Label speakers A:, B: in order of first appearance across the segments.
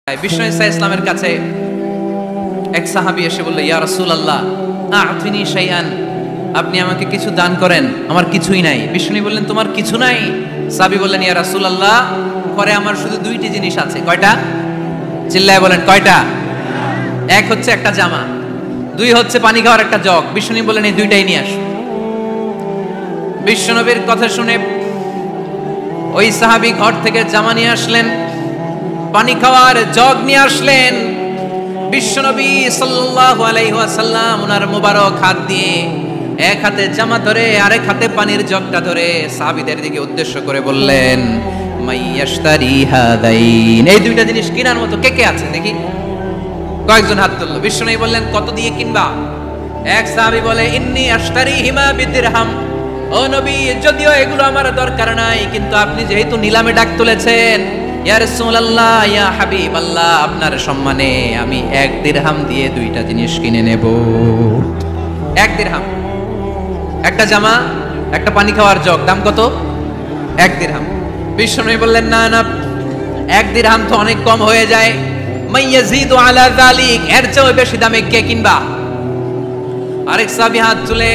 A: বিষ্ণু ঈসা ইসলামের কাছে এক সাহাবী এসে বলল, ইয়া রাসূলুল্লাহ আ'তিনি শাইআন, আপনি আমাকে কিছু দান করেন, আমার কিছুই নাই। বিষ্ণু বললেন, তোমার কিছু নাই? সাহাবী বললেন, ইয়া রাসূলুল্লাহ ঘরে আমার শুধু দুইটি জিনিস আছে। কয়টা? চিল্লায় বলেন কয়টা? এক হচ্ছে একটা জামা, দুই হচ্ছে পানি খাওয়ার একটা জগ। বিষ্ণু বললেন, এই দুইটাই নিয়ে আস। বিশ্বনবীর কথা শুনে ওই সাহাবী ঘর থেকে জামা নিয়ে আসলেন, পানি খাওয়ার জগ নিয়ে আসলেন। বিশ্বনবী সাল্লাল্লাহু আলাইহি ওয়াসাল্লাম ওনার মোবারক হাত দিয়ে এক হাতে জামা ধরে আরেক হাতে পানির জগটা ধরে সাহাবীদের দিকে উদ্দেশ্য করে বললেন, মাইয়াশতারি হাদাইন, এই দুইটা জিনিস কেনার মতো কে কে আছে দেখি? কয়েকজন হাত তুললো। বিশ্বনবী বললেন, কত দিয়ে কিনবা? এক সাহাবী বলে, ইন্নী আশতারিহিমা বিদিরহাম, ও নবী যদিও এগুলো আমার দরকার নাই, কিন্তু আপনি যেহেতু নিলামে ডাক তুলেছেন, ইয়া রাসূলুল্লাহ ইয়া হাবিবাল্লাহ, আপনার সম্মানে আমি 1 দিরহাম দিয়ে দুইটা জিনিস কিনে নেব। 1 দিরহাম, একটা জামা, একটা পানি খাওয়ার জগ, দাম কত? 1 দিরহাম। বিশ্বনবী বললেন, না না, 1 দিরহাম তো অনেক কম হয়ে যায়, মাইয়াজিদু আলা যালিক, এর চেয়ে বেশি দামে কে কিনবা? আরেক সাহাবী হাত তুলে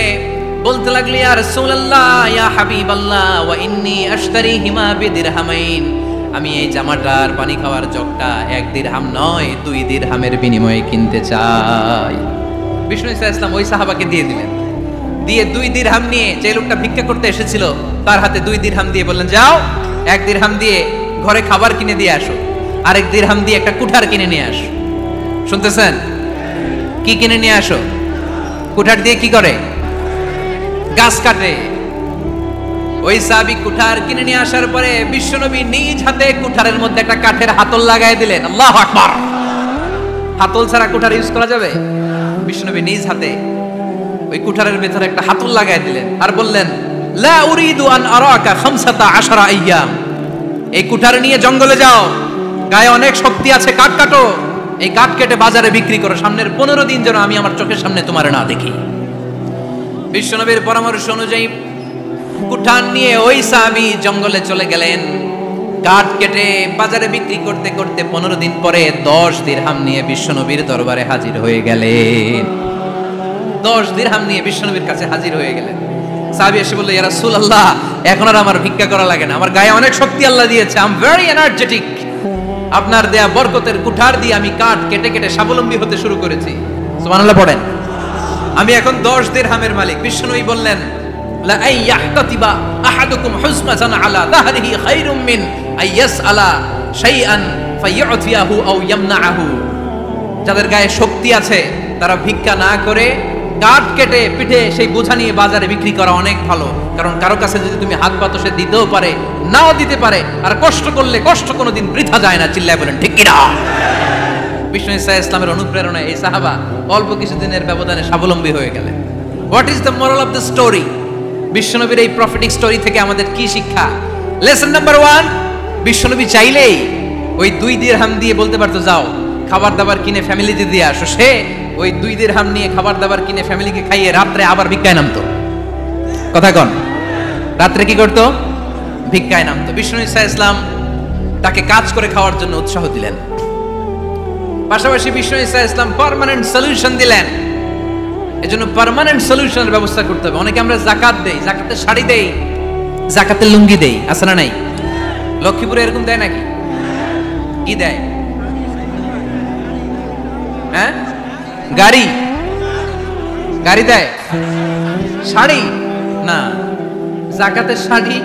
A: বলতে লাগলো, ইয়া রাসূলুল্লাহ ইয়া হাবিবাল্লাহ ওয়া ইন্নী আশতারিহিমা বিদিরহামাইন, আমি এই জামাটার পানি খাওয়ার জগটা 1 দিরহাম নয় 2 দিরহামের বিনিময়ে কিনতে চাই। বিষ্ণু ঈসা ইসলাম ওই সাহাবাকে দিয়ে দিলেন। দিয়ে 2 দিরহাম নিয়ে, যে লোকটা ভিক্ষা করতে এসেছিল তার হাতে 2 দিরহাম দিয়ে বললেন, যাও 1 দিরহাম দিয়ে ঘরে খাবার কিনে দিয়ে আসো, আরেক দিরহাম দিয়ে একটা কুঠার কিনে নিয়ে আসো। শুনতেছেন? কি কিনে নিয়ে আসো? কুঠার দিয়ে কি করে? গাছ কাটে। ওই সাহাবী কুঠার কিনে নিয়ে আসার পরে বিশ্বনবী নিজ হাতে কুঠারের মধ্যে একটা কাঠের হাতল লাগাই দিলেন। আল্লাহু আকবার! হাতল ছাড়া কুঠার ইউজ করা যাবে? বিশ্বনবী নিজ হাতে ওই কুঠারের ভেতরে একটা হাতল লাগাই দিলেন আর বললেন, লা উরিদু আন আরাকা 15 আইয়াম, এই কুঠার নিয়ে জঙ্গলে যাও, গায়ে অনেক শক্তি আছে, কাঠ কাটো, এই কাঠ কেটে বাজারে বিক্রি করো, সামনের 15 দিন যেন আমি আমার চোখের সামনে তোমার না দেখি। বিশ্বনবীর পরামর্শ অনুযায়ী কুঠার নিয়ে ওই সাহাবী জঙ্গলে চলে গেলেন। কাঠ কেটে বাজারে বিক্রি করতে করতে 15 দিন পরে 10 দিরহাম নিয়ে বিশ্বনবীর দরবারে হাজির হয়ে গেলেন। 10 দিরহাম নিয়ে বিশ্বনবীর কাছে হাজির হয়ে গেলেন। সাহাবী এসে বলল, ইয়া রাসূলুল্লাহ এখন আর আমার ভিক্ষা করা লাগে না, আমার গায়ে অনেক শক্তি আল্লাহ দিয়েছে, আই এম ভেরি এনার্জেটিক, আপনার দেয়া বরকতের কুঠার দিয়ে আমি কাঠ কেটে কেটে স্বাবলম্বী হতে শুরু করেছি। সুবহানাল্লাহ পড়েন। আমি এখন 10 দিরহামের মালিক। বিশ্বনবী বললেন, লা আইয়াহতাতিবা আহাদুকুম হুজমাতান আলা যাহরিহি খায়রুম মিন আইয়াসআলা শাইআন ফায়ু'তিয়াহু আও ইয়ামনাহু, যাদের গায়ে শক্তি আছে তারা ভিক্ষা না করে কাঠ কেটে পিঠে সেই বোঝা নিয়ে বাজারে বিক্রি করা অনেক ভালো, কারণ কারো কাছে যদি তুমি হাত পাতো সে দিতেও পারে নাও দিতে পারে, আর কষ্ট করলে কষ্ট কোনোদিন বৃথা যায় না। চিল্লায় বলেন ঠিক কিনা? বিষ্ণু ঈসা ইসলামের অনুপ্রেরণায় এই সাহাবা অল্প কিছুদিনের ব্যবধানে স্বাবলম্বী হয়ে গেলেন। What is the moral of the story? বিশ্বনবীর এই প্রফেটিক স্টোরি থেকে আমাদের কি শিক্ষা? লেসন নাম্বার 1, বিশ্বনবী চাইলেই ওই 2 দিরহাম দিয়ে বলতে পারতো, যাও খাবার দাবার কিনে ফ্যামিলিতে দিয়ে আসো। সে ওই 2 দিরহাম নিয়ে খাবার দাবার কিনে ফ্যামিলিকে খাইয়ে রাত্রে আবার ভিক্ষায় নামতো। কথা কন? রাত্রে কি করতো? ভিক্ষায় নামতো। বিষ্ণু ঈসা ইসলাম তাকে কাজ করে খাওয়ার জন্য উৎসাহ দিলেন। পাশাপাশি বিষ্ণু ঈসা ইসলাম পার্মানেন্ট সলিউশন দিলেন। এজন্য পার্মানেন্ট সলিউশনের ব্যবস্থা করতে হবে। অনেকে আমরা যাকাত দেই, যাকাতের শাড়ি দেই, যাকাতের লুঙ্গি দেই, আছে না নাই? লক্ষ্মীপুরে এরকম দেয় নাকি? কি দেয়? হ্যাঁ, গাড়ি, গাড়ি দেয়, শাড়ি না। যাকাতের শাড়ি,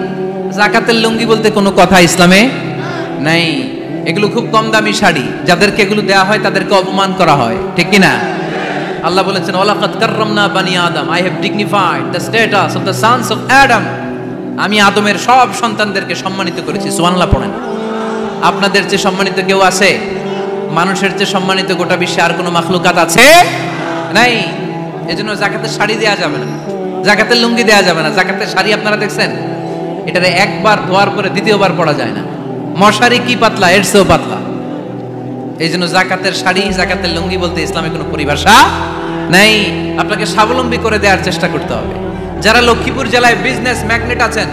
A: যাকাতের লুঙ্গি বলতে কোনো কথা ইসলামে নাই। এগুলো খুব কম দামি শাড়ি, যাদেরকে এগুলো দেওয়া হয় তাদেরকে অপমান করা হয়, ঠিক কি না? আল্লাহ বলেছেন, ওয়ালাকাদ কাররামনা বানি আদম, I have dignified the status of the sons of Adam, আমি আদমের সব সন্তানদেরকে সম্মানিত করেছি। সুবহানাল্লাহ পড়েন। আপনাদের চেয়ে সম্মানিত কেউ আছে? মানুষের চেয়ে সম্মানিত গোটা বিশ্বে আর কোনো মাখলুকাত আছে? নাই। এজন্য যাকাতের শাড়ি দেয়া যাবে না, যাকাতের লুঙ্গি দেয়া যাবে না। যাকাতের শাড়ি আপনারা দেখছেন, এটারে একবার ধোয়ার পরে দ্বিতীয়বার পরা যায় না। মশারি কি পাতলা, এর চেয়েও পাতলা। এই জন্য যাকাতের শাড়ি, যাকাতের লুঙ্গি বলতে ইসলামে কোনো পরিভাষা নাই। আপনাকে স্বাবলম্বী করে দেওয়ার চেষ্টা করতে হবে। যারা লক্ষ্মীপুর জেলায় বিজনেস ম্যাগনেট আছেন,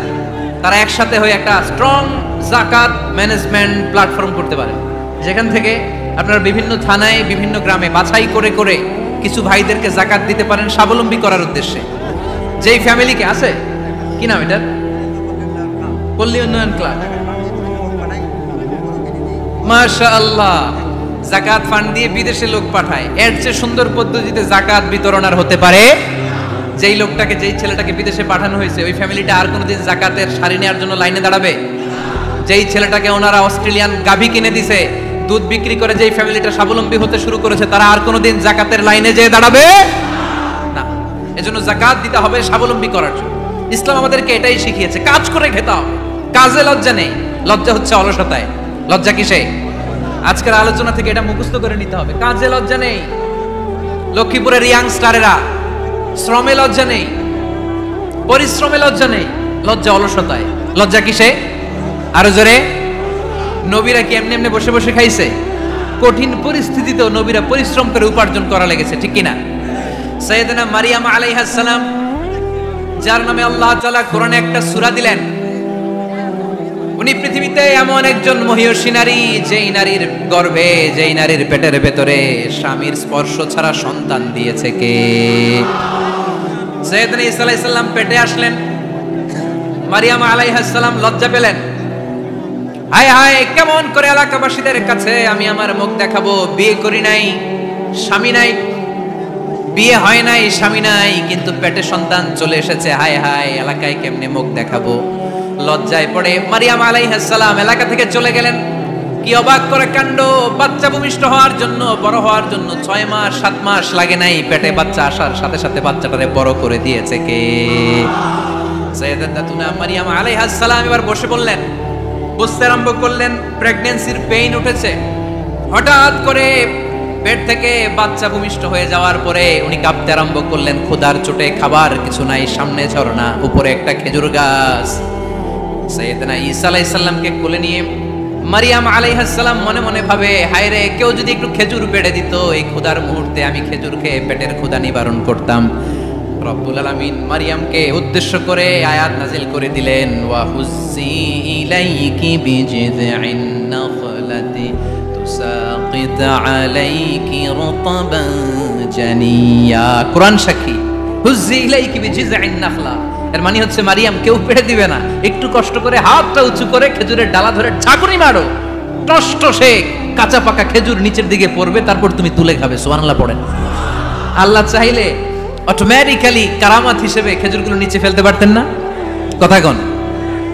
A: তারা একসাথে হয়ে একটা স্ট্রং যাকাত ম্যানেজমেন্ট প্ল্যাটফর্ম করতে পারে, যেখান থেকে আপনারা বিভিন্ন থানায় বিভিন্ন গ্রামে বাছাই করে করে কিছু ভাইদেরকে যাকাত দিতে পারেন স্বাবলম্বী করার উদ্দেশ্যে। যেই ফ্যামিলিকে আছে, কি নাম এটার, পল্লী উন্নয়ন ক্লাব, মাশাআল্লাহ, যাকাত ফান্ড দিয়ে বিদেশে লোক পাঠায়। এর চেয়ে সুন্দর পদ্ধতিতে যাকাত বিতরণ আর হতে পারে? যেই লোকটাকে, যেই ছেলেটাকে বিদেশে পাঠানো হয়েছে, ওই ফ্যামিলিটা আর কোনোদিন যাকাতের শাড়ি নেওয়ার জন্য লাইনে দাঁড়াবে? যেই ছেলেটাকে ওনারা অস্ট্রেলিয়ান গাভী কিনে দিছে, দুধ বিক্রি করে যেই ফ্যামিলিটা স্বাবলম্বী হতে শুরু করেছে, তারা আর কোনোদিন যাকাতের লাইনে যেয়ে দাঁড়াবে না। এজন্য যাকাত দিতে হবে স্বাবলম্বী করার জন্য। ইসলাম আমাদেরকে এটাই শিখিয়েছে, কাজ করে খেতে হবে। কাজে লজ্জা নেই, লজ্জা হচ্ছে অলসতায়। লজ্জা কিসে? আজকের আলোচনা থেকে এটা মুখস্থ করে নিতে হবে। কাজে লজ্জা নেই। লক্ষ্মীপুরের ইয়াংস্টারেরা শ্রমে লজ্জা নেই, পরিশ্রমে লজ্জা নেই, লজ্জা অলসতায়। লজ্জা কিসে? আরো জোরে। নবীরা কি এমনি এমনি বসে বসে খাইছে? কঠিন পরিস্থিতিতেও নবীরা পরিশ্রম করে উপার্জন করা লেগেছে, ঠিক কিনা? সাইয়েদনা মারিয়াম আলাইহিস সালাম, যার নামে আল্লাহ তাআলা কোরআনে একটা সূরা দিলেন, উনি পৃথিবীতে এমন একজন মহিয়সী নারী, যেই নারীর গর্ভে, যেই নারীর পেটের ভেতরে স্বামীর স্পর্শ ছাড়া সন্তান দিয়েছে কে? সাইয়েদনা ঈসা আলাইহিস সালাম পেটে আসলেন। মারিয়াম আলাইহিস সালাম লজ্জা পেলেন। হায় হায়, কেমন করে এলাকাবাসীদের কাছে আমি আমার মুখ দেখাবো? বিয়ে করি নাই, স্বামী নাই, বিয়ে হয় নাই, স্বামী নাই, কিন্তু পেটে সন্তান চলে এসেছে। হায় হায়, এলাকায় কেমনে মুখ দেখাবো? লজ্জায় পড়ে মারিয়াম আলাইহিস সালাম এলাকা থেকে চলে গেলেন। কি অবাক করে কাণ্ড! বাচ্চা ভূমিষ্ঠ হওয়ার জন্য, বড় হওয়ার জন্য 6 মাস 7 মাস লাগে নাই, পেটে বাচ্চা আসার সাথে সাথে বাচ্চাটারে বড় করে দিয়েছে কে? সাইয়েদাতুনা মারিয়াম আলাইহিস সালাম এবার বসে বললেন, বুঝতে আরম্ভ করলেন প্রেগন্যান্সির পেইন উঠেছে। হঠাৎ করে পেট থেকে বাচ্চা ভূমিষ্ঠ হয়ে যাওয়ার পরে উনি কাঁপতে আরম্ভ করলেন। ক্ষুধার চোটে খাবার কিছু নাই, সামনে ঝর্ণা, উপরে একটা খেজুর গাছ। সাইয়েদনা ঈসা আলাইহিস সালামকে কোলে নিয়ে মারিয়াম আলাইহিস সালাম মনে মনে ভাবে, হায় রে, কেউ যদি একটু খেজুর পেড়ে দিত, এই ক্ষুধার মুহূর্তে আমি খেজুর খেয়ে পেটের ক্ষুধা নিবারণ করতাম। রব্বুল আলামিন মারিয়ামকে উদ্দেশ্য করে আয়াত নাজিল করে দিলেন, ওয়া হুজ্জি ইলাইকি বিজিযিন নাখলাতি তুসাকিত আলাইকি রতবান জানিয়া। কোরআন সাক্ষী, হুজ্জি ইলাইকি বিজিযিন নাখলা, এর মানে হচ্ছে মারিয়াম, কেউ পেড়ে দিবে না, একটু কষ্ট করে হাতটা উঁচু করে খেজুরের ডালা ধরে ঝাঁকুনি মারো, টষ্ট সে কাঁচা পাকা খেজুর নিচের দিকে পড়বে, তারপর তুমি তুলে খাবে। সুবহানাল্লাহ পড়েন। আল্লাহ চাইলে অটোমেটিক্যালি কারামাত হিসেবে খেজুরগুলো নিচে ফেলতে পারতেন না? কথা কোন?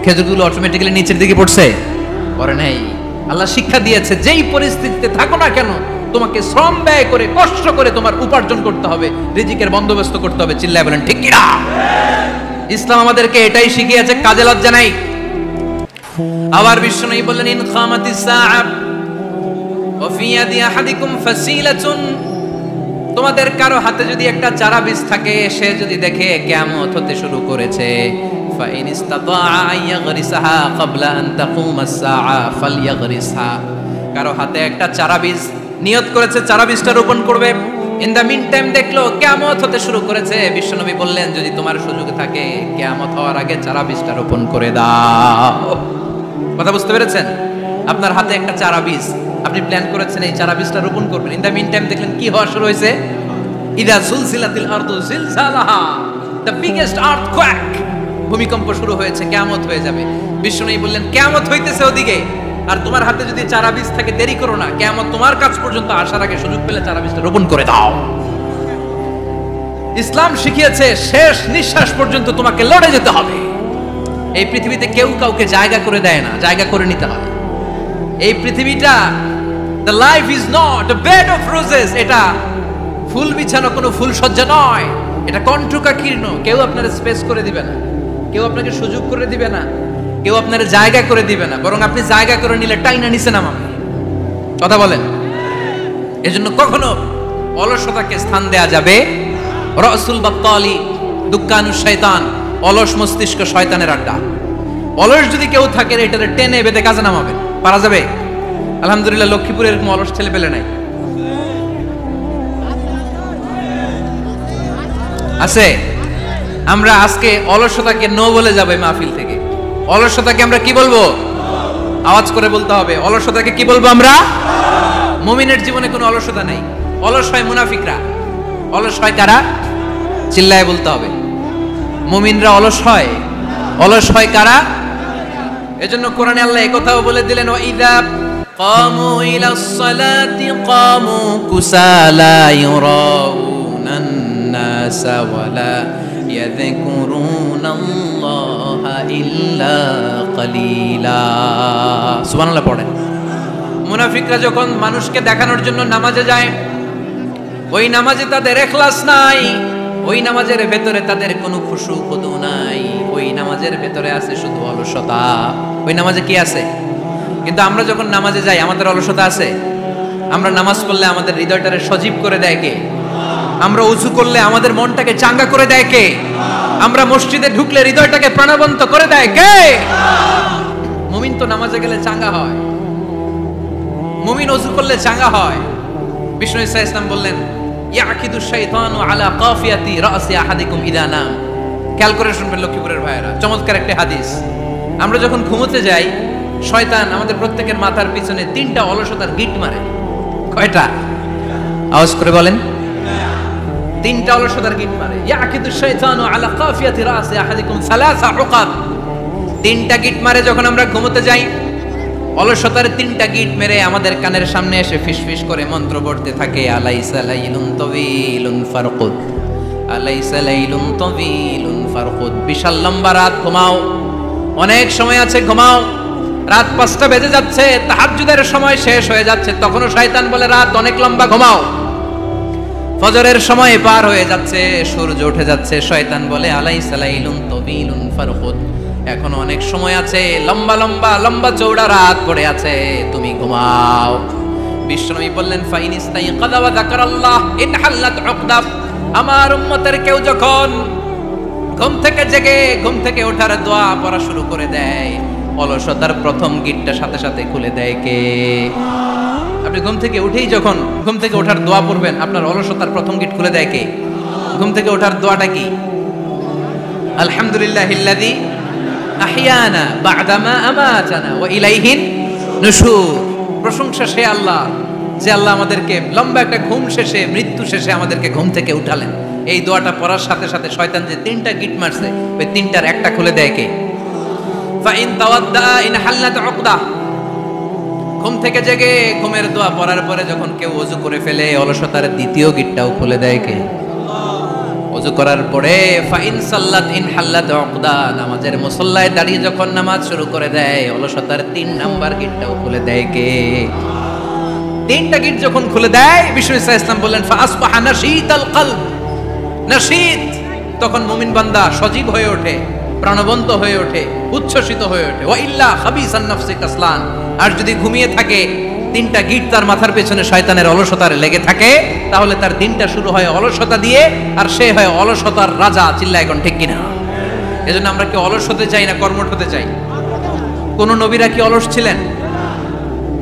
A: খেজুরগুলো অটোমেটিক্যালি নিচের দিকে পড়ছে? পড়ে নাই। আল্লাহ শিক্ষা দিয়েছে, যেই পরিস্থিতিতে থাকো না কেন, তোমাকে শ্রম ব্যয় করে, কষ্ট করে তোমার উপার্জন করতে হবে, রিজিকের বন্দোবস্ত করতে হবে। চিল্লায় বলেন ঠিক কিনা? ইসলাম আমাদেরকে এটাই শিখিয়েছে, কাজে লজ্জা নাই। আবার বিশ্বনবী বললেন, ইন খামাতিস সাআ ওয়া ফি ইয়াদি আহাদিকুম ফাসিলাতুন, তোমাদের কারো হাতে যদি একটা চারা বীজ থাকে, সে যদি দেখে কিয়ামত হতে শুরু করেছে, ফাইন ইসতাতাআ আইয়াগরিসাহা ক্বাবলা আন তাকুমাস সাআ ফালইয়াগরিসহা, কারো হাতে একটা চারা বীজ নিয়ত করেছে, চারা বীজটা রোপণ করবে, ইন দা মিন টাইম দেখলো কিয়ামত হতে শুরু করেছে, বিশ্বনবী বললেন, যদি তোমার সুযোগ থাকে কিয়ামত হওয়ার আগে চারা বীজটা রোপণ করে দাও। কথা বুঝতে পেরেছেন? আপনার হাতে একটা চারা বীজ, আপনি প্ল্যান করেছেন এই চারা বীজটা রোপণ করবেন, ইন দা মিন টাইম দেখলেন কি হওয়া শুরু হয়েছে? ইদা জুলজিলাতিল আরদু জিলজালাহা, দ্য বিগেস্ট আর্থকোয়েক, ভূমিকম্প শুরু হয়েছে, কিয়ামত হয়ে যাবে। বিশ্বনবী বললেন, কিয়ামত হইতেছে ওদিকে, আর তোমার হাতে যদি চারা বীজ থাকে, দেরি করো না, কিয়ামত তোমার কাছ পর্যন্ত আসার আগে সুযোগ পেলে চারা বীজটা রোপণ করে দাও। ইসলাম শিখিয়েছে শেষ নিঃশ্বাস পর্যন্ত তোমাকে লড়ে যেতে হবে। এই পৃথিবীতে কেউ কাউকে জায়গা করে দেয় না, জায়গা করে নিতে হয়। এই পৃথিবীটা, the life is not a bed of roses, এটা ফুল বিছানো কোনো ফুল সজ্জা নয়, এটা কণ্ঠকাকীর্ণ। কেউ আপনার স্পেস করে দিবে না, কেউ আপনাকে সুযোগ করে দিবে না, কেউ আপনার জায়গা করে দিবে না, বরং আপনি জায়গা করে নিলে টাইনা নিচে নামাবে। কথা বলেন? এজন্য কখনো অলসতাকে স্থান দেয়া যাবে। রাসূল বাত্তালি দুক্কানুশ শয়তান, অলস মস্তিষ্ক শয়তানের আড্ডা। অলস যদি কেউ থাকে, এটারে টেনে বেঁধে কাজে নামাবে, পারা যাবে? আলহামদুলিল্লাহ লক্ষ্মীপুরে এরকম অলস ছেলে পেলে নাই, আছে। আমরা আজকে অলসতাকে নো বলে যাবো মাহফিল থেকে। অলসতাকে আমরা কি বলবো? আওয়াজ করে বলতে হবে, অলসতাকে কি বলবো আমরা? মুমিনের জীবনে কোনো অলসতা নেই। অলস হয় মুনাফিকরা। অলস হয় কারা? চিল্লায় বলতে হবে। মুমিনরা অলস হয়। অলস হয় কারা? এজন্য কোরআনে আল্লাহ একথাও বলে দিলেন, ওয়াইদা কামু ইলাস সালাতি কামু কুসালা ইউরাউনান নাসা ওয়ালা ইয়াযকুরুনাল্লাহা ইল্লা কালিলা। সুবহানাল্লাহ পড়েন। মুনাফিকরা যখন মানুষকে দেখানোর জন্য নামাজে যায়, ওই নামাজে তাদের ইখলাস নাই, ওই নামাজের ভেতরে তাদের কোনো খুশু খুদু নাই, ওই নামাজের ভেতরে আছে শুধু অলসতা। ওই নামাজে কি আছে? কিন্তু আমরা যখন নামাজে যাই আমাদের অলসতা আছে? আমরা নামাজ পড়লে আমাদের হৃদয়টারে সজীব করে দেয় কে? আমরা উযু করলে আমাদের মনটাকে চাঙ্গা করে দেয় কে? আমরা মসজিদে ঢুকলে হৃদয়টাকে প্রাণবন্ত করে দেয় কে? মুমিন তো নামাজে গেলে চাঙ্গা হয়, মুমিন উযু করলে চাঙ্গা হয়। বিষ্ণু ঈসা ইসলাম বললেন, ইয়াকিদু শাইতানু আলা কাফিয়াতি রাসি আহাদিকুম ইদা নাম। খেয়াল করে শুনবেন লক্ষ্মীপুরের ভাইয়েরা, চমৎকার একটা হাদিস। আমরা যখন ঘুমোতে যাই, শয়তান আমাদের প্রত্যেকের মাথার পিছনে 3টা অলসতার গিট মারে। কয়টা? আওয়াজ করে বলেন। 3টা অলসতার গিট মারে। ইয়াকিদু শাইতানু আলা কাফিয়াতি রাসি আহাদিকুম সালাসা উকাব। 3টা গিট মারে যখন আমরা ঘুমোতে যাই। অলসতার 3টা গিট মেরে আমাদের কানের সামনে এসে ফিসফিস করে মন্ত্র পড়তে থাকে, আলাইসা লাইলুন তাওয়িলুন ফারকুদ, আলাইসা লাইলুন তাওয়িলুন ফারকুদ। বিশাল লম্বা রাত, ঘুমাও। অনেক সময় আছে, ঘুমাও। রাত 5টা বেজে যাচ্ছে, তাহাজ্জুদের সময় শেষ হয়ে যাচ্ছে, তখনও শয়তান বলে রাত অনেক লম্বা, ঘুমাও। ফজরের সময় পার হয়ে যাচ্ছে, সূর্য উঠে যাচ্ছে, শয়তান বলে আলাইসা লাইলুন তাওয়িলুন ফারকুদ, এখন অনেক সময় আছে, লম্বা লম্বা লম্বা চৌড়া রাত পড়ে আছে, তুমি ঘুমাও। বিশ্বনবী বললেন, ফাইন ইস্তাইকাযা ওয়া যাকারাল্লাহ ইনহাল্লাত উকদা। আমার উম্মতের কেউ যখন ঘুম থেকে জেগে ঘুম থেকে ওঠার দোয়া পড়া শুরু করে দেয়, অলসতার প্রথম গিটটা সাথে সাথে খুলে দেয় কে? আপনি ঘুম থেকে উঠেই যখন ঘুম থেকে ওঠার দোয়া পড়বেন, আপনার অলসতার প্রথম গিট খুলে দেয় কে? ঘুম থেকে ওঠার দোয়াটা কি? আলহামদুলিল্লাহিল্লাযী আহিয়ানা বা'দামা আমাতানা ওয়া ইলাইহিন নুশুর। প্রশংসা সে আল্লাহ, যে আল্লাহ আমাদেরকে লম্বা একটা ঘুম শেষে, মৃত্যু শেষে আমাদেরকে ঘুম থেকে উঠালেন। এই দোয়াটা পড়ার সাথে সাথে শয়তান যে 3টা গিট মারছে, ওই 3টার একটা খুলে দেয় কে? Fine তাওয়াদ্দা in হাল্লাত উকদা। ঘুম থেকে জেগে ঘুমের দোয়া পড়ার পরে যখন কেউ ওযু করে ফেলে, অলসতার দ্বিতীয় গিটটাও খুলে দেয় কে? ওযু করার পরে ফাইন সাল্লাত ইন হাল্লাত উকদা, নামাজের মুসল্লায় দাঁড়িয়ে যখন নামাজ শুরু করে দেয়, অলসতার 3 নাম্বার গিটটাও খুলে দেয় কে? 3টা গিট যখন খুলে দেয়, বিষ্ণু ঈসা ইসলাম বললেন, ফাসবাহা নাশীতাল কলব। নাশীত, তখন মুমিন বান্দা সজীব হয়ে ওঠে, প্রাণবন্ত হয়ে ওঠে, উচ্ছ্বসিত হয়ে ওঠে। ওয়া ইল্লা খাবিসান নাফসি কাসলান। আর যদি ঘুমিয়ে থাকে, 3টা গিট তার মাথার পেছনে শয়তানের অলসতার লেগে থাকে, তাহলে তার দিনটা শুরু হয় অলসতা দিয়ে, আর সে হয় অলসতার রাজা। চিল্লায় এখন ঠিক কিনা? এজন্য আমরা কি অলস হতে চাই না কর্মঠ হতে চাই? কোন নবীরা কি অলস ছিলেন?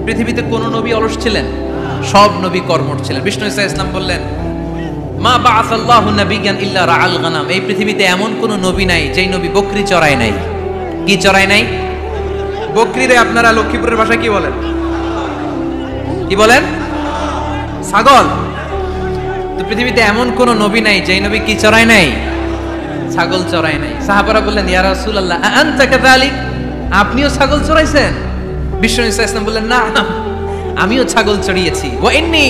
A: পৃথিবীতে কোন নবী অলস ছিলেন? সব নবী কর্মঠ ছিলেন। বিষ্ণু ঈসা ইসলাম বললেন, মা বাআসাল্লাহু নাবিয়্যান ইল্লা রাআল গানাম। এই পৃথিবীতে এমন কোন নবী নাই যেই নবী বকরি চড়ায় নাই। কি চড়ায় নাই? বকরিরে আপনারা লক্ষ্মীপুরের ভাষায় কি বলেন? কি বলেন? ছাগল। তো পৃথিবীতে এমন কোন নবী নাই যেই নবী কি চড়ায় নাই? ছাগল চড়ায় নাই। সাহাবারা বললেন, ইয়া রাসূলুল্লাহ আনতা কাযালিক, আপনিও ছাগল চড়াইছেন? বিষ্ণু ঈসা ইসলাম বললেন, না, আমিও ছাগল চড়িয়েছি। ওয়া ইন্নী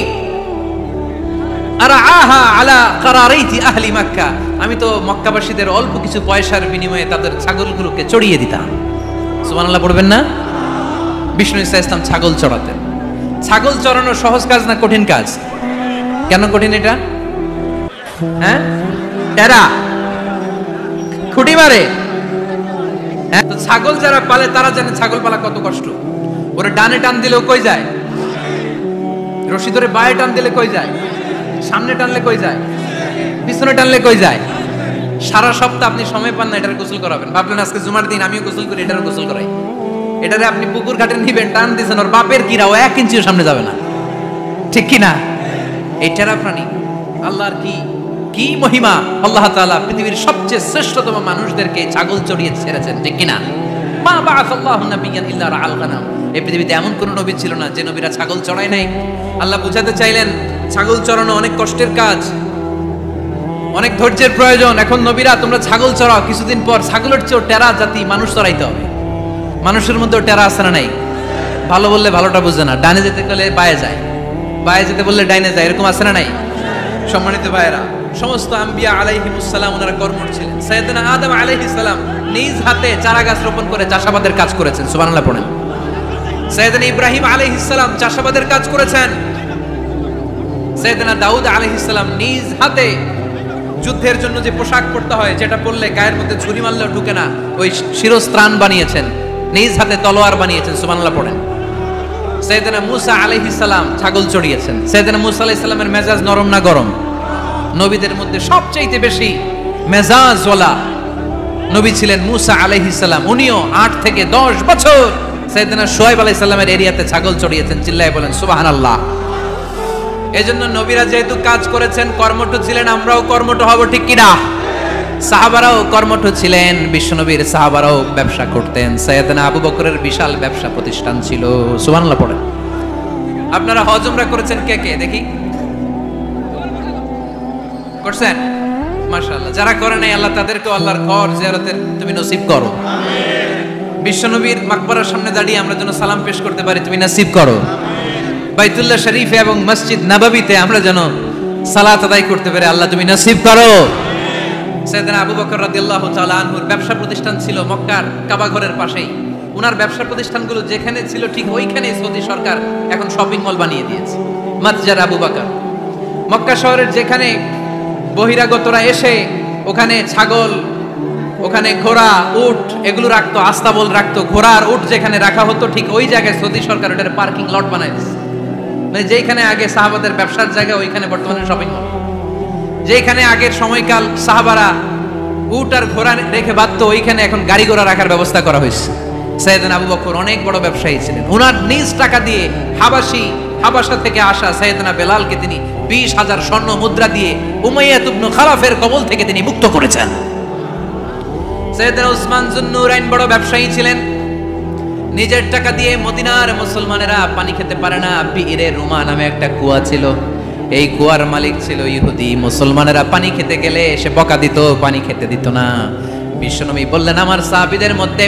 A: আরআহা আলা কারারাইতি আহলি মক্কা, আমি তো মক্কাবাসীদের অল্প কিছু পয়সার বিনিময়ে তাদের ছাগলগুলোকে চড়িয়ে দিতাম। সুবহানাল্লাহ পড়বেন না? বিষ্ণু ঈসা ইসলাম ছাগল চড়াতেন। ছাগল চড়ানো সহজ কাজ না কঠিন কাজ? কেন কঠিন এটা? হ্যাঁ, টেরা খুঁটি মারে। হ্যাঁ, তো ছাগল যারা পালে তারা জানে ছাগল পালা কত কষ্ট। ওরে ডানে টান দিলেও কই যায়? রশি ধরে বায়ে টান দিলে কই যায়? সামনে টানলে কই যায়? পিছনে টানলে কই যায়? সারা সপ্তাহ আপনি সময় পান না এটার গোসল করাবেন। ভাবলেন আজকে জুমার দিন আমিও গোসল করি, এটার গোসল করাই। এটারে আপনি পুকুর ঘাটে নিবেন, টান দিয়েছেন, ওর বাপের কিরাও 1 ইঞ্চিও সামনে যাবে না। ঠিক কি না? এই টেরা প্রাণী আল্লাহর কি মহিমা! আল্লাহ তাআলা পৃথিবীর সবচেয়ে শ্রেষ্ঠতম মানুষদেরকে ছাগল চড়িয়ে ছেড়েছেন। ঠিক কি না? মা বাআসাল্লাহু নাবিয়্যান ইল্লা রাআল গানাম। এই পৃথিবীতে এমন কোন নবী ছিল না যে নবীরা ছাগল চড়ায় নাই। আল্লাহ বুঝাতে চাইলেন ছাগল চড়ানো অনেক কষ্টের কাজ, অনেক ধৈর্যের প্রয়োজন। এখন নবীরা তোমরা ছাগল চড়াও, কিছুদিন পর ছাগলের চেয়েও টেরা জাতি মানুষ চড়াইতে হবে। মানুষের মধ্যেও টেরা আছে না নাই? ভালো বললে ভালোটা বুঝে না, ডানে যেতে গেলে বায়ে যায়, বায়ে যেতে বললে ডাইনে যায়, এরকম আছে না নাই? সম্মানিত ভাইয়েরা, সমস্ত আম্বিয়া আলাইহিমুস সালাম ওনারা কর্মঠ ছিলেন। সাইয়েদনা আদম আলাইহিস সালাম নিজ হাতে চারা গাছ রোপণ করে চাষাবাদের কাজ করেছেন, সুবহানাল্লাহ পড়েন। সাইয়েদনা ইব্রাহিম আলাইহিস সালাম চাষাবাদের কাজ করেছেন। সাইয়েদনা দাউদ আলাইহিস সালাম নিজ হাতে যুদ্ধের জন্য যে পোশাক পরতে হয়, যেটা পরলে গায়ের মধ্যে ছুরি মারলেও ঢুকে না, ওই শিরস্ত্রাণ বানিয়েছেন, নিজ হাতে তলোয়ার বানিয়েছেন, সুবহানাল্লাহ পড়েন। সাইয়েদনা মুসা আলাইহিস সালাম ছাগল চড়িয়েছেন। সাইয়েদনা মুসা আলাইহিস সালামের মেজাজ নরম না গরম? নবীদের মধ্যে সবচেয়ে বেশি মেজাজওয়ালা নবী ছিলেন মুসা আলাইহিস সালাম। উনিও 8 থেকে 10 বছর সাইয়েদনা শুআয়ব আলাইহিস সালামের এরিয়াতে ছাগল চড়িয়েছেন। চিল্লায়ে বলেন সুবহানাল্লাহ। এজন্য নবীরা যেহেতু কাজ করেছেন, কর্মঠ ছিলেন, আমরাও কর্মঠ হব, ঠিক কি না? সাহাবারাও কর্মঠ ছিলেন, বিশ্বনবীর সাহাবারাও ব্যবসা করতেন। সাইয়েদনা আবু বকরের বিশাল ব্যবসা প্রতিষ্ঠান ছিল, সুবহানাল্লাহ পড়েন। আপনারা হজ উমরা করেছেন কে কে দেখি? করছেন? মাশাআল্লাহ। যারা করে নাই আল্লাহ তাদেরকে আল্লাহর ঘর জিয়ারতের তুমি নসিব করো, আমিন। বিশ্বনবীর মাকবারার সামনে দাঁড়িয়ে আমরা যেন সালাম পেশ করতে পারি, তুমি নসিব করো, আমিন। বাইতুল্লাহ শরীফে এবং মসজিদ নববীতে আমরা যেন সালাত আদায় করতে পারি, আল্লাহ তুমি নসিব করো, আমিন। সাইয়েদনা আবু বকর রাদিয়াল্লাহু তাআলা আনহুর ব্যবসা প্রতিষ্ঠান ছিল মক্কার কাবা ঘরের পাশেই। ওনার ব্যবসা প্রতিষ্ঠানগুলো যেখানে ছিল ঠিক ওইখানেই সৌদি সরকার এখন শপিং মল বানিয়ে দিয়েছে, মাতজার আবু বকর। মক্কা শহরের যেখানে বহিরাগতরা এসে ওখানে ছাগল, ওখানে ঘোড়া, উট এগুলো রাখতো, আস্তাবল রাখতো, ঘোড়া আর উট যেখানে রাখা হতো ঠিক ওই জায়গায় সৌদি সরকার ওটার পার্কিং লট বানায় দিয়েছে। মানে যেখানে আগে সাহাবাদের ব্যবসার জায়গা, ওইখানে বর্তমানে শপিং মল। যেখানে আগের সময়কাল সাহাবারা উট আর ঘোড়া রেখে বাঁধতো, ওইখানে এখন গাড়ি ঘোড়া রাখার ব্যবস্থা করা হয়েছে। সাইয়েদনা আবু বকর অনেক বড় ব্যবসায়ী ছিলেন। ওনার নিজ টাকা দিয়ে হাবাসা থেকে আসা সাইয়েদনা বেলালকে তিনি 20,000 স্বর্ণ মুদ্রা দিয়ে উমাইয়া ইবনে খালাফের কবল থেকে তিনি মুক্ত করেছেন। সাইয়েদনা উসমান যুন্নুরাইন বড় ব্যবসায়ী ছিলেন। নিজের টাকা দিয়ে মদিনার মুসলমানেরা পানি খেতে পারে না, বিরে রুমা নামে একটা কুয়া ছিল, এই কুয়ার মালিক ছিল ইহুদি। মুসলমানেরা পানি খেতে গেলে সে বকা দিত, পানি খেতে দিত না। বিশ্বনবী বললেন আমার সাহাবীদের মধ্যে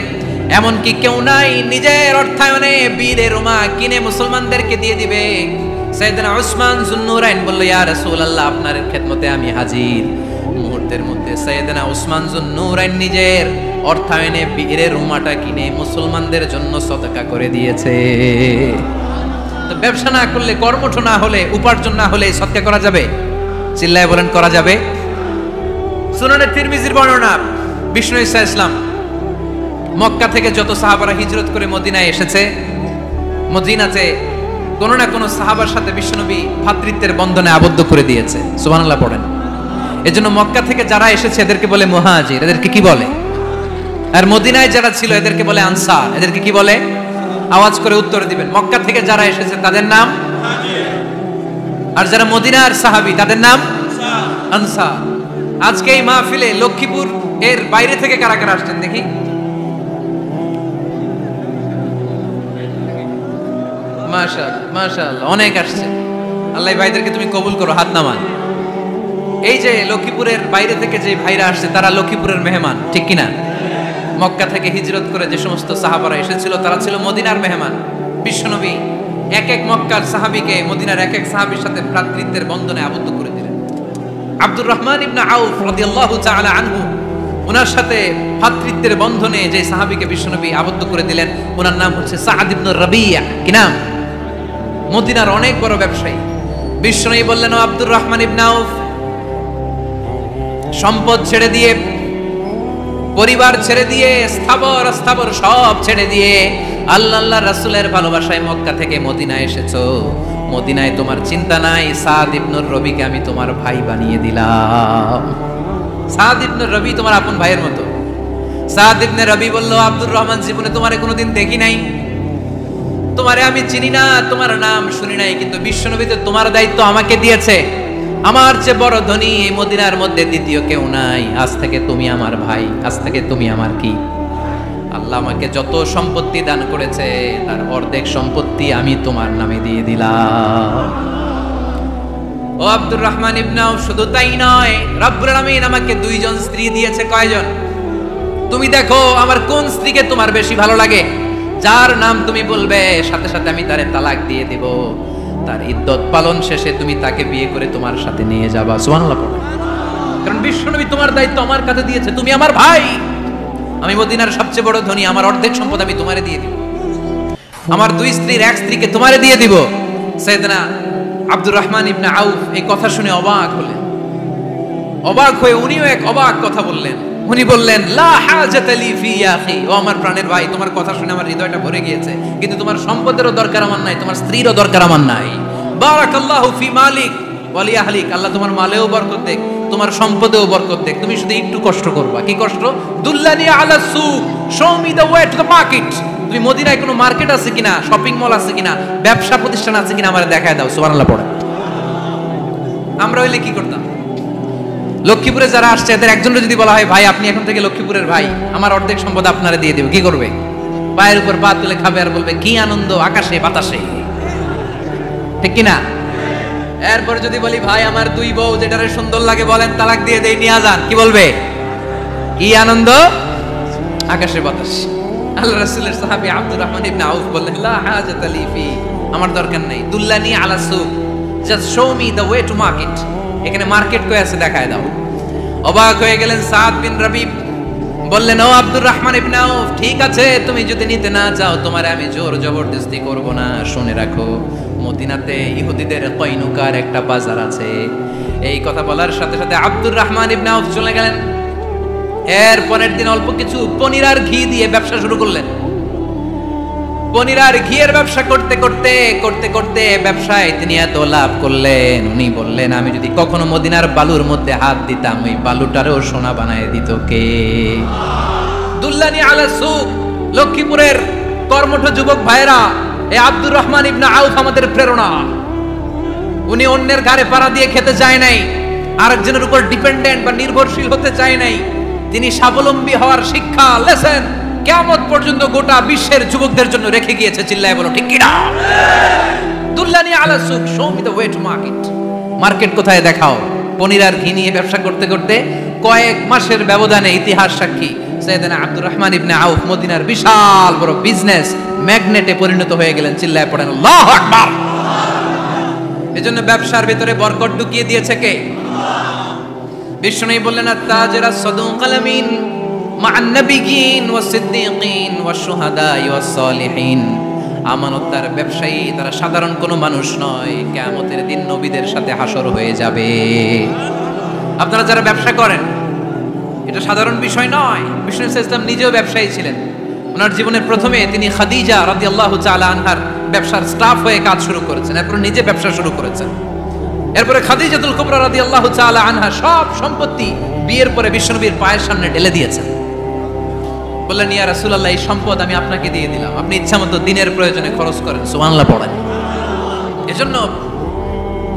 A: এমন কি কেউ নাই নিজের অর্থায়নে বীরে রুমা কিনে মুসলমানদেরকে দিয়ে দিবে? সাইয়েদনা উসমান যুন্নুরাইন বলল ইয়া রাসূলুল্লাহ, আপনার খেদমতে আমি হাজির। মুহূর্তের মধ্যে সাইয়েদনা উসমান যুন্নুরাইন নিজের অর্থায়নে বীরে রুমাটা কিনে মুসলমানদের জন্য সদকা করে দিয়েছে। তো ব্যবসা না করলে, কর্মঠ না হলে, উপার্জন না হলে সদকা করা যাবে? চিল্লায় বলেন করা যাবে? সুনানে তিরমিজির বর্ণনা, বিষ্ণু ঈসা ইসলাম মক্কা থেকে যত সাহাবারা হিজরত করে মদিনায় এসেছে, মদিনাতে কোনো না কোনো সাহাবার সাথে বিশ্বনবী ভ্রাতৃত্বের বন্ধনে আবদ্ধ করে দিয়েছে, সুবহানাল্লাহ পড়েন। এজন্য মক্কা থেকে যারা এসেছে এদেরকে বলে মুহাজির, এদেরকে কি বলে? আর মদিনায় যারা ছিল এদেরকে বলে আনসার, এদেরকে কি বলে? আওয়াজ করে উত্তর দিবেন। মক্কা থেকে যারা এসেছে তাদের নাম মুহাজির, আর যারা মদিনার সাহাবী তাদের নাম আনসার। আজকে এই মাহফিলে লক্ষ্মীপুর এর বাইরে থেকে কারা কারা আসছেন দেখি? মাশাআল্লাহ, মাশাআল্লাহ, অনেক আসছে। আল্লাহ ভাইদেরকে তুমি কবুল করো, হাত নামান। এই যে লক্ষ্মীপুরের বাইরে থেকে যে ভাইরা আসছে তারা লক্ষ্মীপুরের মেহমান, ঠিক কিনা? মক্কা থেকে হিজরত করে যে সমস্ত সাহাবারা এসেছিল তারা ছিল মদিনার মেহমান। বিশ্বনবী এক এক মক্কার সাহাবীকে মদিনার এক এক সাহাবীর সাথে ভ্রাতৃত্বের বন্ধনে আবদ্ধ করে দিলেন। আব্দুর রহমান ইবনে আউফ রাদিয়াল্লাহু তাআলা আনহু, ওনার সাথে ভ্রাতৃত্বের বন্ধনে যে সাহাবীকে বিশ্বনবী আবদ্ধ করে দিলেন ওনার নাম হচ্ছে সাআদ ইবনে রাবিয়া। কি নাম? মদিনার অনেক বড় ব্যবসায়ী। বিশ্বনবী বললেন ও আব্দুর রহমান ইবনে আউফ, সম্পদ ছেড়ে দিয়ে, পরিবার ছেড়ে দিয়ে, স্থাবর অস্থাবর সব ছেড়ে দিয়ে আল্লাহ রাসূলের ভালোবাসায় মক্কা থেকে মদিনায় এসেছো। মদিনায় তোমার চিন্তা নাই, সাদ ইবনুর রবিকে আমি তোমার ভাই বানিয়ে দিলাম। সাদ ইবনুর রবি তোমার আপন ভাইয়ের মতো। সাদ ইবনে রবি বলল আব্দুর রহমান, জীবনে তোমারে কোনোদিন দেখি নাই, তোমারে আমি চিনি না, তোমার নাম শুনি নাই, কিন্তু বিশ্বনবী তো তোমার দায়িত্ব আমাকে দিয়েছে। আমার চেয়ে বড় ধনী এই মদিনার মধ্যে দ্বিতীয় কেউ নাই। আজ থেকে তুমি আমার ভাই, আজ থেকে তুমি আমার কি আল্লাহ আমাকে যত সম্পত্তি দান করেছে তার অর্ধেক সম্পত্তি আমি তোমার নামে দিয়ে দিলাম। ও আব্দুর রহমান ইবনে আউফ, শুধু তাই নয়, রব্বুল আলামিন আমাকে দুইজন স্ত্রী দিয়েছে। কয়জন? তুমি দেখো আমার কোন স্ত্রীকে তোমার বেশি ভালো লাগে, যার নাম তুমি বলবে সাথে সাথে আমি তারে তালাক দিয়ে দেব, তার ইদ্যত পালন শেষে তুমি তাকে বিয়ে করে তোমার সাথে নিয়ে যাবা। সুবহানাল্লাহ পড়ো। কারণ বিশ্বনবী তোমার দায়িত্ব আমার কাছে দিয়েছে, তুমি আমার ভাই, আমি মদিনার সবচেয়ে বড় ধনী, আমার অর্ধেক সম্পদ আমি তোমারে দিয়ে দিব, আমার দুই স্ত্রীর এক স্ত্রীকে তোমারে দিয়ে দিব। সাইয়েদনা আব্দুর রহমান ইবনে আউফ এই কথা শুনে অবাক হলেন। অবাক হয়ে উনিও এক অবাক কথা বললেন। উনি বললেন, লা হাজাতা লি ফি ইয়া আখি, ও আমার প্রাণের ভাই, তোমার কথা শুনে আমার হৃদয়টা ভরে গিয়েছে, কিন্তু তোমার সম্পদেরও দরকার আমার নাই, তোমার স্ত্রীরও দরকার আমার নাই। বারাকাল্লাহু ফি মালিক ওয়া লি আহলিক, আল্লাহ তোমার মালেও বরকত দেখ, তোমার সম্পদেও বরকত দেখ, তুমি শুধু একটু কষ্ট করবা। কি কষ্ট? দুল্লানি আলা সুক, show me the way to the market. তুমি মদিনায় কোনো মার্কেট আছে কিনা, শপিং মল আছে কিনা, ব্যবসা প্রতিষ্ঠান আছে কিনা আমারে দেখায় দাও। সুবহানাল্লাহ পড়ে। আমরা হইলে কি করতাম? লক্ষ্মীপুরে যারা আসছে এদের একজনের যদি বলা হয়, ভাই আপনি এখন থেকে লক্ষ্মীপুরের ভাই, আমার অর্ধেক সম্পদ আপনারে দিয়ে দেব, কি করবে? পায়ের উপর পা তুলে খাবে আর বলবে কি আনন্দ আকাশে বাতাসে, ঠিক কিনা? এরপর যদি বলি, ভাই আমার দুই বউ যেটারে সুন্দর লাগে বলেন তালাক দিয়ে দেই, নিয়ে যান, কি বলবে? কি আনন্দ আকাশে বাতাস। আল্লাহ রাসূলের সাহাবী আব্দুর রহমান ইবনে আউফ বললেন, লা হাজাতা লি ফি, আমার দরকার নাই, দুল্লানি আলা সুক, just show me the way to market, এখানে মার্কেট কই আছে দেখায় দাও। অবাক হয়ে গেলেন সাদ বিন রবি, বললেন, ও আব্দুর রহমান ইবনে আউফ, ঠিক আছে তুমি যদি নিতে না চাও তোমারে আমি জোর জবরদস্তি করব না, শুনে রাখো মদিনাতে ইহুদিদের কয়নুকার একটা বাজার আছে। এই কথা বলার সাথে সাথে আব্দুর রহমান ইবনে আউফ চলে গেলেন। এর পরের দিন অল্প কিছু পনির আর ঘি দিয়ে ব্যবসা শুরু করলেন। পনির আর ঘিয়ের ব্যবসা করতে করতে করতে করতে ব্যবসায় তিনি এত লাভ করলেন, উনি বললেন, আমি যদি কখনো মদিনার বালুর মধ্যে হাত দিতাম ওই বালুটারেও সোনা বানায় দিত কে? দুল্লানি আলা সুক। লক্ষ্মীপুরের কর্মঠ যুবক ভাইরা, এই আব্দুর রহমান ইবনে আউফ আমাদের প্রেরণা। উনি অন্যের ঘাড়ে পাড়া দিয়ে খেতে চায় নাই, আরেকজনের উপর ডিপেন্ডেন্ট বা নির্ভরশীল হতে চায় নাই। তিনি স্বাবলম্বী হওয়ার শিক্ষা, লেসেন কিয়ামত পর্যন্ত গোটা বিশ্বের যুবকদের জন্য রেখে গিয়েছে। চিল্লায় বলো ঠিক কিনা? দুল্লানি আলা সুক, show me the way to market. Market কোথায় দেখাও। পনির আর ঘি নিয়ে ব্যবসা করতে করতে কয়েক মাসের ব্যবধানে ইতিহাস সাক্ষী সাইয়েদনা আব্দুর রহমান ইবনে আউফ মদিনার বিশাল বড় বিজনেস ম্যাগনেটে পরিণত হয়ে গেলেন। চিল্লায় পড়েন আল্লাহু আকবার। এজন্য ব্যবসার ভিতরে বরকত ঢুকিয়ে দিয়েছে কে? বিষ্ণু বললেন, আত-তাজির আস-সাদুকাল আমিন মা'আন নাবিয়্যিন ওয়াস-সিদ্দীকিন ওয়াশ-শুহাদা'i ওয়াস-সালিহিন। আমানতদার ব্যবসায়ী তারা সাধারণ কোনো মানুষ নয়, কিয়ামতের দিন নবীদের সাথে হাসর হয়ে যাবে। আপনারা যারা ব্যবসা করেন, এটা সাধারণ বিষয় নয়। বিষ্ণু ইসলাম নিজেও ব্যবসায়ী ছিলেন। ওনার জীবনের প্রথমে তিনি খাদিজা রাদিয়াল্লাহু তাআলা আনহার ব্যবসার স্টাফ হয়ে কাজ শুরু করেছেন, এরপর নিজে ব্যবসা শুরু করেছেন। এরপরে খাদিজাতুল কুবরা রাদিয়াল্লাহু তাআলা আনহা সব সম্পত্তি বিয়ের পরে বিশ্বনবীর পায়ের সামনে ঢেলে দিয়েছেন। বললেন, ইয়া রাসূলুল্লাহ, এই সম্পদ আমি আপনাকে দিয়ে দিলাম, আপনি ইচ্ছামতো দিনের প্রয়োজনে খরচ করেন। সুবহানাল্লাহ পড়েন। এজন্য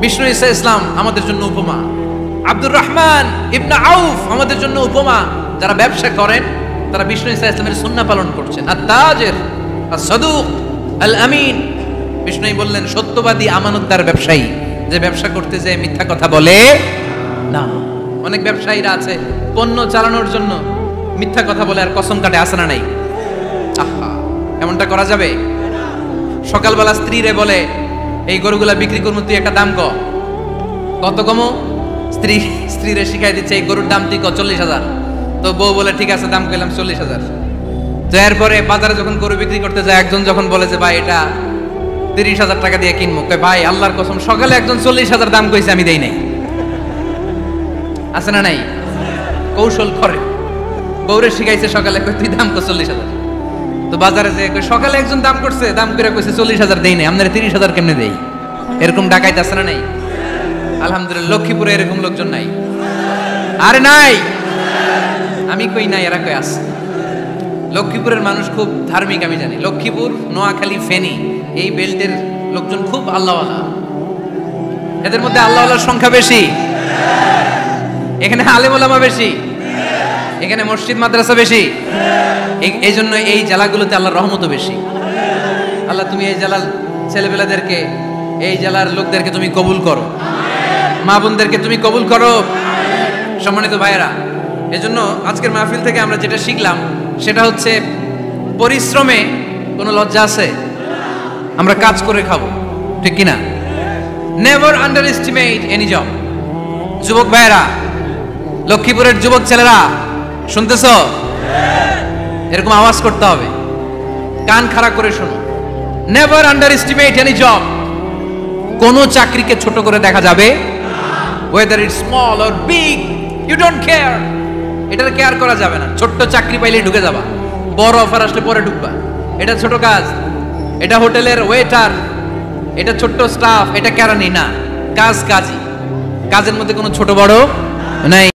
A: বিষ্ণু ইসলাম আমাদের জন্য উপমা, আব্দুর রহমান ইবনে আউফ আমাদের জন্য উপমা। যারা ব্যবসা করেন তারা বিষ্ণু ইসলামের সুন্নাহ পালন করছেন। আত-তাজির আস-সাদুক আল-আমিন। বিষ্ণু বললেন, সত্যবাদী আমানতদার ব্যবসায়ী, যে ব্যবসা করতে যায় মিথ্যা কথা বলে না। অনেক ব্যবসায়ীরা আছে পণ্য চালানোর জন্য মিথ্যা কথা বলে আর কসম কাটে, আছে না নাই? আহা, এমনটা করা যাবে? সকালবেলা স্ত্রীরে বলে, এই গরুগুলা বিক্রি করবো, তুই একটা দাম কত কমো? স্ত্রীরে শিখাই দিচ্ছে, এই গরুর দাম তুই 40,000। তো বউ বলে, ঠিক আছে, দাম কইলাম 40,000। তো এরপরে বাজারে যখন গরু বিক্রি করতে যায়, একজন যখন বলে যে ভাই এটা 30,000 টাকা দিয়ে কিনবো, কয় ভাই আল্লাহর কসম সকালে একজন 40,000 দাম কইছে, আমি দেই নাই। আছে না নাই? কৌশল করে। বউরে শিখাইছে সকালে, কই তুই দাম কর 40,000। তো বাজারে যে সকালে একজন দাম করছে, দাম করে কইছে 40,000 দেই নাই, আপনারা 30,000 কেমনে দেই? এরকম ডাকাইতে আছে না নাই? আলহামদুলিল্লাহ লক্ষ্মীপুরে এরকম লোকজন নাই। আরে নাই, আমি কই নাই, এরা কই আছে। লক্ষ্মীপুরের মানুষ খুব ধার্মিক, আমি জানি। লক্ষ্মীপুর, নোয়াখালী, ফেনী এই বেল্টের লোকজন খুব আল্লাহওয়ালা। এদের মধ্যে আল্লাহওয়ালার সংখ্যা বেশি, এখানে আলেম ওলামা বেশি। এখানে মসজিদ মাদ্রাসা বেশি, এই জন্য এই জেলাগুলোতে আল্লাহর রহমতও বেশি। আল্লাহ তুমি এই জেলার ছেলেপেলাদেরকে, এই জেলার লোকদেরকে তুমি কবুল করো, মা বোনদেরকে তুমি কবুল করো। সম্মানিত ভাইয়েরা, এজন্য আজকের মাহফিল থেকে আমরা যেটা শিখলাম সেটা হচ্ছে পরিশ্রমে কোনো লজ্জা আছে? আমরা কাজ করে খাবো, ঠিক কিনা? Never under estimate any job. যুবক ভাইয়েরা, লক্ষ্মীপুরের যুবক ছেলেরা শুনতেছ? এরকম আওয়াজ করতে হবে, কান খাড়া করে শোনো। Never under estimate any job. কোন চাকরিকে ছোট করে দেখা যাবে, whether it's small or big, you don't care. এটার কেয়ার করা যাবে না। ছোট্ট চাকরি পাইলে ঢুকে যাবা, বড় অফার আসলে পরে ঢুকবা। এটা ছোট কাজ, এটা হোটেলের ওয়েটার, এটা ছোট্ট স্টাফ, এটা কেরানি না। কাজ কাজই, কাজের মধ্যে কোনো ছোট বড় নাই।